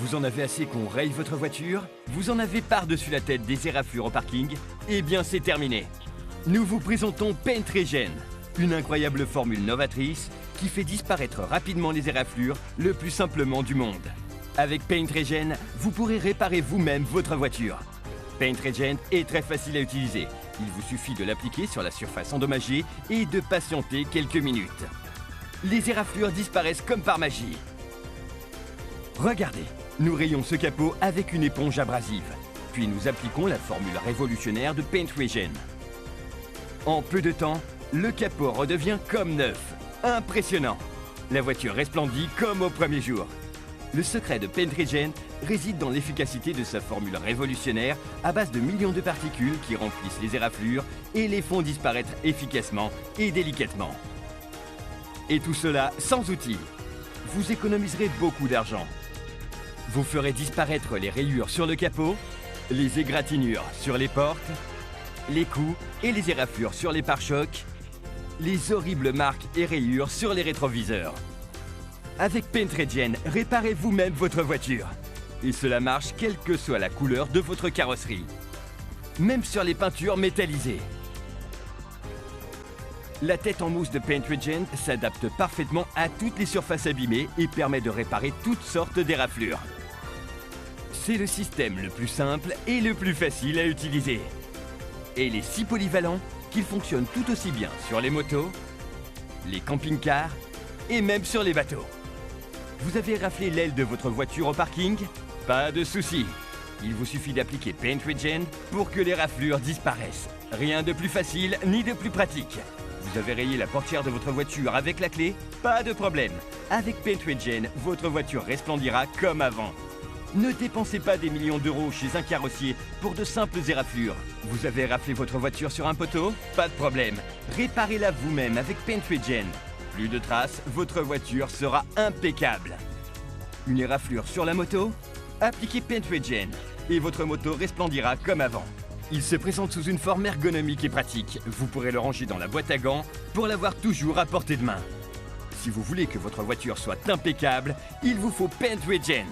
Vous en avez assez qu'on raye votre voiture? Vous en avez par-dessus la tête des éraflures au parking? Eh bien, c'est terminé. Nous vous présentons Paint Regen, une incroyable formule novatrice qui fait disparaître rapidement les éraflures le plus simplement du monde. Avec Paint Regen, vous pourrez réparer vous-même votre voiture. Paint Regen est très facile à utiliser. Il vous suffit de l'appliquer sur la surface endommagée et de patienter quelques minutes. Les éraflures disparaissent comme par magie. Regardez, nous rayons ce capot avec une éponge abrasive. Puis nous appliquons la formule révolutionnaire de Paint Regen. En peu de temps, le capot redevient comme neuf. Impressionnant! La voiture resplendit comme au premier jour. Le secret de Paint Regen réside dans l'efficacité de sa formule révolutionnaire à base de millions de particules qui remplissent les éraflures et les font disparaître efficacement et délicatement. Et tout cela sans outils. Vous économiserez beaucoup d'argent. Vous ferez disparaître les rayures sur le capot, les égratignures sur les portes, les coups et les éraflures sur les pare-chocs, les horribles marques et rayures sur les rétroviseurs. Avec Paint Regen, réparez vous-même votre voiture. Et cela marche quelle que soit la couleur de votre carrosserie. Même sur les peintures métallisées. La tête en mousse de Paint Regen s'adapte parfaitement à toutes les surfaces abîmées et permet de réparer toutes sortes d'éraflures. C'est le système le plus simple et le plus facile à utiliser. Et il est si polyvalent qu'il fonctionne tout aussi bien sur les motos, les camping-cars et même sur les bateaux. Vous avez raflé l'aile de votre voiture au parking? Pas de souci. Il vous suffit d'appliquer Paint Regen pour que les raflures disparaissent. Rien de plus facile ni de plus pratique. Vous avez rayé la portière de votre voiture avec la clé? Pas de problème. Avec Paint Regen, votre voiture resplendira comme avant. Ne dépensez pas des millions d'euros chez un carrossier pour de simples éraflures. Vous avez raflé votre voiture sur un poteau? Pas de problème. Réparez-la vous-même avec Paint Regen. Plus de traces, votre voiture sera impeccable. Une éraflure sur la moto? Appliquez Paint Regen et votre moto resplendira comme avant. Il se présente sous une forme ergonomique et pratique. Vous pourrez le ranger dans la boîte à gants pour l'avoir toujours à portée de main. Si vous voulez que votre voiture soit impeccable, il vous faut Paint Regen.